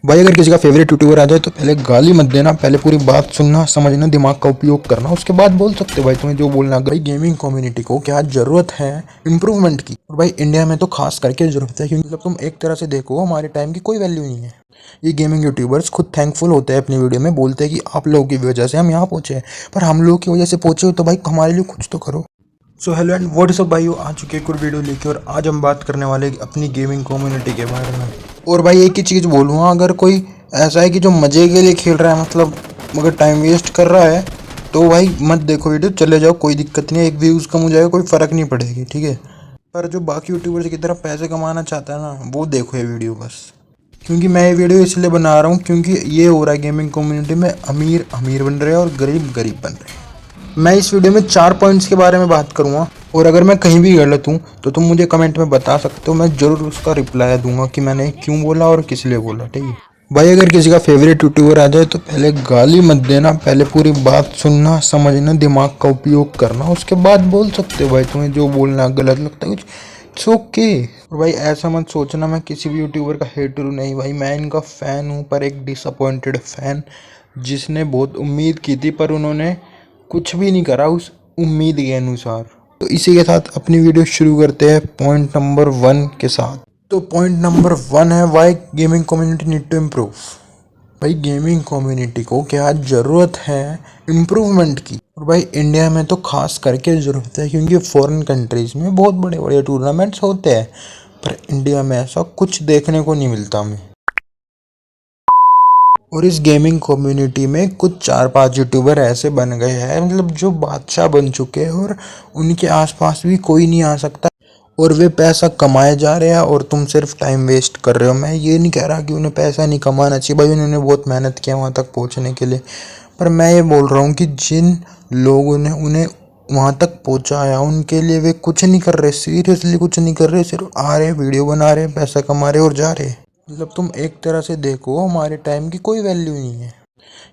भाई अगर किसी का फेवरेट यूट्यूबर आ जाए तो पहले गाली मत देना, पहले पूरी बात सुनना, समझना, दिमाग का उपयोग करना, उसके बाद बोल सकते हो भाई तुम्हें जो बोलना। भाई गेमिंग कम्युनिटी को क्या जरूरत है इंप्रूवमेंट की, और भाई इंडिया में तो खास करके जरूरत है, क्योंकि जब तुम एक तरह से देखो हमारे टाइम की कोई वैल्यू नहीं है। ये गेमिंग यूट्यूबर्स खुद थैंकफुल होते हैं अपनी वीडियो में, बोलते हैं कि आप लोगों की वजह से हम यहाँ पहुंचे हैं, पर हम लोगों की वजह से पहुंचे हो तो भाई हमारे लिए कुछ तो करो। So hello and what's up भाइयों, आ चुके एक और वीडियो लेके, और आज हम बात करने वाले अपनी गेमिंग कम्युनिटी के बारे में। और भाई एक ही चीज़ बोलूँगा, अगर कोई ऐसा है कि जो मज़े के लिए खेल रहा है, मतलब अगर टाइम वेस्ट कर रहा है, तो भाई मत देखो वीडियो, चले जाओ, कोई दिक्कत नहीं है। एक व्यूज़ कम हो जाएगा, कोई फ़र्क नहीं पड़ेगी, ठीक है। पर जो बाकी यूट्यूबर्स की तरह पैसे कमाना चाहता है ना, वो देखो ये वीडियो बस। क्योंकि मैं ये वीडियो इसलिए बना रहा हूँ क्योंकि ये हो रहा है गेमिंग कम्युनिटी में, अमीर अमीर बन रहे हैं और गरीब गरीब बन रहे हैं। मैं इस वीडियो में 4 पॉइंट्स के बारे में बात करूंगा, और अगर मैं कहीं भी गलत हूँ तो तुम मुझे कमेंट में बता सकते हो, मैं ज़रूर उसका रिप्लाई दूंगा कि मैंने क्यों बोला और किस लिए बोला, ठीक है। भाई अगर किसी का फेवरेट यूट्यूबर आ जाए तो पहले गाली मत देना, पहले पूरी बात सुनना, समझना, दिमाग का उपयोग करना, उसके बाद बोल सकते हो भाई तुम्हें जो बोलना गलत लगता है कुछ, इट्स ओके। और भाई ऐसा मत सोचना मैं किसी भी यूट्यूबर का हेटर हूँ, नहीं भाई, मैं इनका फ़ैन हूँ, पर एक डिसअपॉइंटेड फ़ैन जिसने बहुत उम्मीद की थी पर उन्होंने कुछ भी नहीं करा उस उम्मीद के अनुसार। तो इसी के साथ अपनी वीडियो शुरू करते हैं पॉइंट नंबर 1 के साथ। तो पॉइंट नंबर 1 है why gaming community need to improve. भाई गेमिंग कम्युनिटी को क्या ज़रूरत है इम्प्रूवमेंट की, और भाई इंडिया में तो खास करके ज़रूरत है, क्योंकि फॉरेन कंट्रीज़ में बहुत बड़े बड़े टूर्नामेंट्स होते हैं, पर इंडिया में ऐसा कुछ देखने को नहीं मिलता हमें। और इस गेमिंग कम्युनिटी में कुछ 4-5 यूट्यूबर ऐसे बन गए हैं, मतलब जो बादशाह बन चुके हैं, और उनके आसपास भी कोई नहीं आ सकता, और वे पैसा कमाए जा रहे हैं और तुम सिर्फ टाइम वेस्ट कर रहे हो। मैं ये नहीं कह रहा कि उन्हें पैसा नहीं कमाना चाहिए, भाई उन्होंने बहुत मेहनत किया वहाँ तक पहुँचने के लिए, पर मैं ये बोल रहा हूँ कि जिन लोगों ने उन्हें वहाँ तक पहुँचाया उनके लिए वे कुछ नहीं कर रहे, सीरियसली कुछ नहीं कर रहे, सिर्फ आ रहे, वीडियो बना रहे, पैसा कमा रहे और जा रहे। मतलब तुम एक तरह से देखो हमारे टाइम की कोई वैल्यू नहीं है।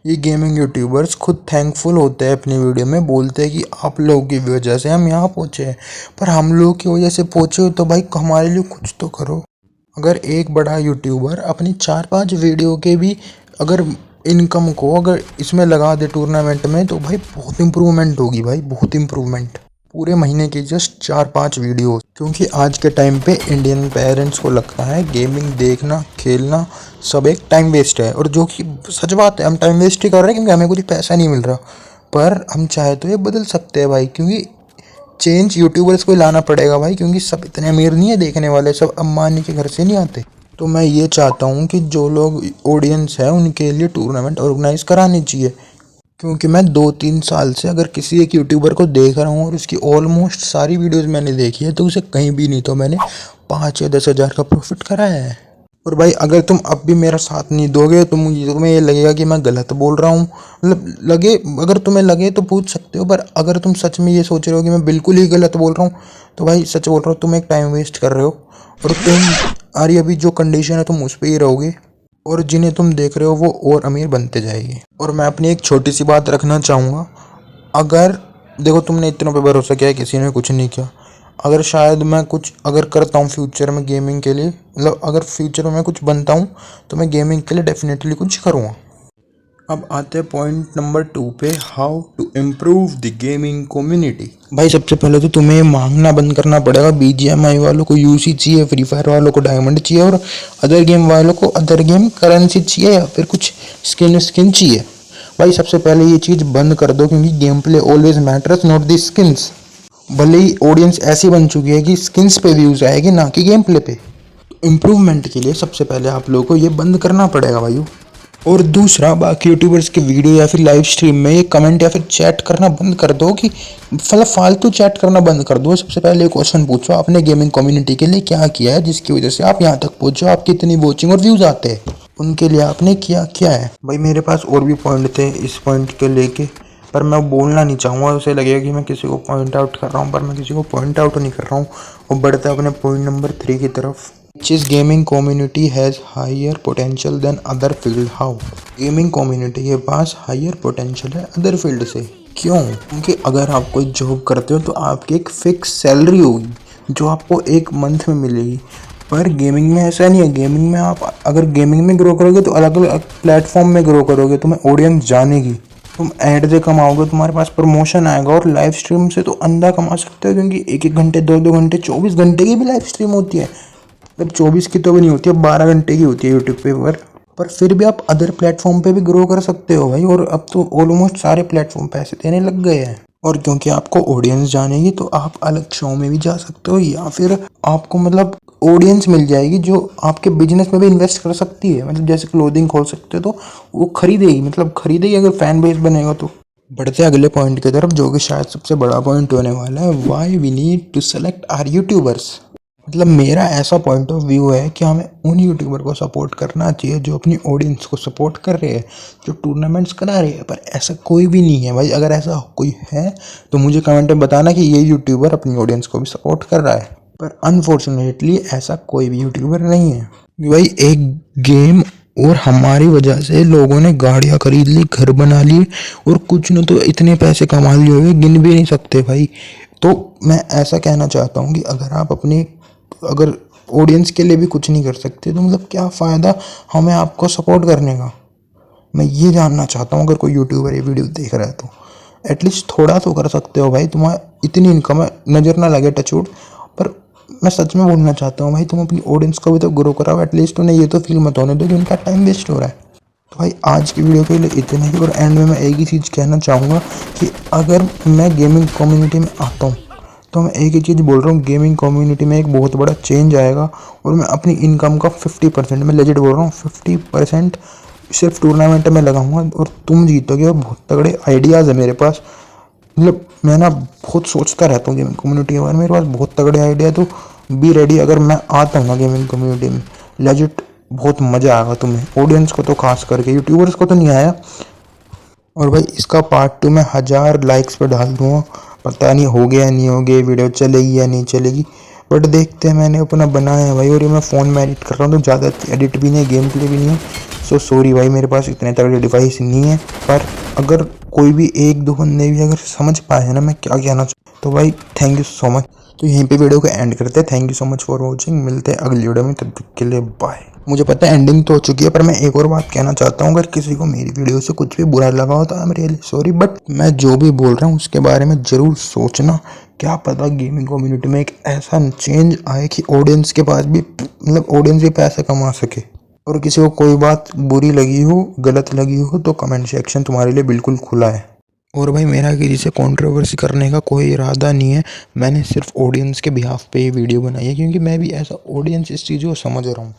ये गेमिंग यूट्यूबर्स खुद थैंकफुल होते हैं अपनी वीडियो में, बोलते हैं कि आप लोगों की वजह से हम यहाँ पहुँचे हैं, पर हम लोगों की वजह से पहुँचे हो तो भाई हमारे लिए कुछ तो करो। अगर एक बड़ा यूट्यूबर अपनी 4-5 वीडियो के भी अगर इनकम को अगर इसमें लगा दे टूर्नामेंट में, तो भाई बहुत इम्प्रूवमेंट होगी, भाई बहुत इम्प्रूवमेंट। पूरे महीने की जस्ट 4-5 वीडियो, क्योंकि आज के टाइम पे इंडियन पेरेंट्स को लगता है गेमिंग देखना, खेलना सब एक टाइम वेस्ट है, और जो कि सच बात है, हम टाइम वेस्ट ही कर रहे हैं क्योंकि हमें कुछ पैसा नहीं मिल रहा। पर हम चाहे तो ये बदल सकते हैं भाई, क्योंकि चेंज यूट्यूबर्स को लाना पड़ेगा भाई, क्योंकि सब इतने अमीर नहीं है देखने वाले, सब अंबानी के घर से नहीं आते। तो मैं ये चाहता हूँ कि जो लोग ऑडियंस है उनके लिए टूर्नामेंट ऑर्गेनाइज करानी चाहिए, क्योंकि मैं 2-3 साल से अगर किसी एक यूट्यूबर को देख रहा हूँ और उसकी ऑलमोस्ट सारी वीडियोस मैंने देखी है, तो उसे कहीं भी नहीं तो मैंने 5 या 10 हज़ार का प्रॉफिट कराया है। और भाई अगर तुम अब भी मेरा साथ नहीं दोगे तो तुम्हें ये लगेगा कि मैं गलत बोल रहा हूँ, मतलब लगे, अगर तुम्हें लगे तो पूछ सकते हो, पर अगर तुम सच में ये सोच रहे हो कि मैं बिल्कुल ही गलत बोल रहा हूँ, तो भाई सच बोल रहा हूँ, तुम एक टाइम वेस्ट कर रहे हो, और तुम अरे अभी जो कंडीशन है तुम उस पर ही रहोगे, और जिन्हें तुम देख रहे हो वो और अमीर बनते जाएगी। और मैं अपनी एक छोटी सी बात रखना चाहूँगा, अगर देखो तुमने इतनों पे भरोसा किया है, किसी ने कुछ नहीं किया, अगर शायद मैं कुछ अगर करता हूँ फ्यूचर में गेमिंग के लिए, मतलब अगर फ्यूचर में मैं कुछ बनता हूँ तो मैं गेमिंग के लिए डेफिनेटली कुछ करूँगा। अब आते हैं पॉइंट नंबर 2 पे, how to improve the gaming community. भाई सबसे पहले तो तुम्हें मांगना बंद करना पड़ेगा, BGMI वालों को यूसी चाहिए, फ्री फायर वालों को डायमंड चाहिए, और अदर गेम वालों को अदर गेम करेंसी चाहिए, या फिर कुछ स्किन चाहिए। भाई सबसे पहले ये चीज़ बंद कर दो, क्योंकि game play always matters, not the skins. भले ही ऑडियंस ऐसी बन चुकी है कि स्किन्स पे व्यूज़ आएगी, ना कि गेम प्ले पे। इम्प्रूवमेंट के लिए सबसे पहले आप लोगों को ये बंद करना पड़ेगा भाई। और दूसरा, बाकी यूट्यूबर्स के वीडियो या फिर लाइव स्ट्रीम में ये कमेंट या फिर चैट करना बंद कर दो, कि मतलब फालतू चैट करना बंद कर दो। सबसे पहले क्वेश्चन पूछो, आपने गेमिंग कम्युनिटी के लिए क्या किया है जिसकी वजह से आप यहाँ तक पहुँचो, आपकी इतनी वॉचिंग और व्यूज़ आते हैं, उनके लिए आपने क्या किया है। भाई मेरे पास और भी पॉइंट थे इस पॉइंट के लेके, पर मैं बोलना नहीं चाहूँगा, उसे लगेगा कि मैं किसी को पॉइंट आउट कर रहा हूँ, पर मैं किसी को पॉइंट आउट नहीं कर रहा हूँ। और बढ़ते अपने पॉइंट नंबर 3 की तरफ, which is gaming community has higher potential than other field। how gaming community के पास हायर पोटेंशियल है अदर फील्ड से। क्यों? क्योंकि अगर आप कोई जॉब करते हो तो आपकी एक फिक्स सैलरी होगी जो आपको एक मंथ में मिलेगी, पर गेमिंग में ऐसा नहीं है। गेमिंग में आप अगर गेमिंग में ग्रो करोगे तो अलग अलग प्लेटफॉर्म में ग्रो करोगे, तुम्हें ऑडियंस जानेगी, तुम ऐड से कमाओगे, तुम्हारे पास प्रमोशन आएगा। और लाइव स्ट्रीम से तो अंधा कमा सकते हो, क्योंकि एक एक घंटे, दो दो घंटे, 24 घंटे की भी लाइव स्ट्रीम होती है। मतलब 24 की तो भी नहीं होती है, 12 घंटे की होती है यूट्यूब पे। पर फिर भी आप अदर प्लेटफॉर्म पे भी ग्रो कर सकते हो भाई। और अब तो ऑलमोस्ट सारे प्लेटफॉर्म पैसे देने लग गए हैं। और क्योंकि आपको ऑडियंस जानेगी तो आप अलग शो में भी जा सकते हो, या फिर आपको मतलब ऑडियंस मिल जाएगी जो आपके बिजनेस में भी इन्वेस्ट कर सकती है। मतलब जैसे क्लोथिंग खोल सकते हो तो वो खरीदेगी, मतलब खरीदेगी अगर फैन बेस बनेगा तो। बढ़ते हैं अगले पॉइंट की तरफ, जो कि शायद सबसे बड़ा पॉइंट होने वाला है, why we need to select our YouTubers. मतलब मेरा ऐसा पॉइंट ऑफ व्यू है कि हमें उन यूट्यूबर को सपोर्ट करना चाहिए जो अपनी ऑडियंस को सपोर्ट कर रहे हैं, जो टूर्नामेंट्स करा रहे हैं। पर ऐसा कोई भी नहीं है भाई। अगर ऐसा कोई है तो मुझे कमेंट में बताना कि ये यूट्यूबर अपनी ऑडियंस को भी सपोर्ट कर रहा है। पर अनफॉर्चुनेटली ऐसा कोई भी यूट्यूबर नहीं है भाई। एक गेम और हमारी वजह से लोगों ने गाड़ियाँ खरीद ली, घर बना लिए, और कुछ ने तो इतने पैसे कमा लिए हुए गिन भी नहीं सकते भाई। तो मैं ऐसा कहना चाहता हूँ कि अगर ऑडियंस के लिए भी कुछ नहीं कर सकते तो मतलब क्या फ़ायदा हमें आपको सपोर्ट करने का। मैं ये जानना चाहता हूँ, अगर कोई यूट्यूबर ये वीडियो देख रहा है तो एटलीस्ट थोड़ा तो कर सकते हो भाई। तुम्हारा इतनी इनकम है, नज़र ना लगे टचवुड, पर मैं सच में बोलना चाहता हूँ भाई, तुम अपनी ऑडियंस को भी तो ग्रो कराओ। एटलीस्ट उन्हें ये तो फील मत होने दो कि उनका टाइम वेस्ट हो रहा है। तो भाई आज की वीडियो के लिए इतना ही। और एंड में मैं एक ही चीज़ कहना चाहूँगा कि अगर मैं गेमिंग कम्युनिटी में आता हूँ तो मैं एक ही चीज़ बोल रहा हूँ, गेमिंग कम्युनिटी में एक बहुत बड़ा चेंज आएगा। और मैं अपनी इनकम का 50%, मैं लेजिट बोल रहा हूँ 50% सिर्फ टूर्नामेंट में लगाऊंगा और तुम जीतोगे। और बहुत तगड़े आइडियाज़ है मेरे पास। मतलब मैं ना बहुत सोचता रहता हूँ गेमिंग कम्युनिटी के बारे में, मेरे पास बहुत तगड़े आइडिया। तो बी रेडी, अगर मैं आता हूँ ना गेमिंग कम्युनिटी में, लेजिट बहुत मज़ा आएगा तुम्हें, ऑडियंस को तो खास करके, यूट्यूबर्स को तो नहीं आया। और भाई इसका पार्ट 2 मैं 1000 लाइक्स पे डाल दूँगा। पता नहीं हो गया नहीं हो गया, वीडियो चलेगी या नहीं चलेगी, बट देखते हैं। मैंने अपना बनाया है भाई, और ये मैं फ़ोन में एडिट कर रहा हूँ तो ज़्यादा एडिट भी नहीं है, गेम प्ले भी नहीं है। सो सॉरी भाई, मेरे पास इतने तगड़े डिवाइस नहीं है। पर अगर कोई भी एक दो बंदे भी अगर समझ पाए हैं ना मैं क्या कहना चाहूँ, तो भाई थैंक यू सो मच। तो यहीं पे वीडियो को एंड करते हैं। Thank you so much for watching. मिलते हैं अगली वीडियो में, तब तक के लिए बाय। मुझे पता है एंडिंग तो हो चुकी है, पर मैं एक और बात कहना चाहता हूँ। अगर किसी को मेरी वीडियो से कुछ भी बुरा लगा हो तो I am really sorry, but मैं जो भी बोल रहा हूँ उसके बारे में ज़रूर सोचना। क्या पता गेमिंग कम्युनिटी में एक ऐसा चेंज आए कि ऑडियंस के पास भी, मतलब ऑडियंस भी पैसे कमा सके। और किसी को कोई बात बुरी लगी हो, गलत लगी हो, तो कमेंट सेक्शन तुम्हारे लिए बिल्कुल खुला है। और भाई मेरा किसी से कंट्रोवर्सी करने का कोई इरादा नहीं है। मैंने सिर्फ ऑडियंस के बिहाफ पे ही वीडियो बनाई है, क्योंकि मैं भी एज अ ऑडियंस इस चीज़ को समझ रहा हूँ।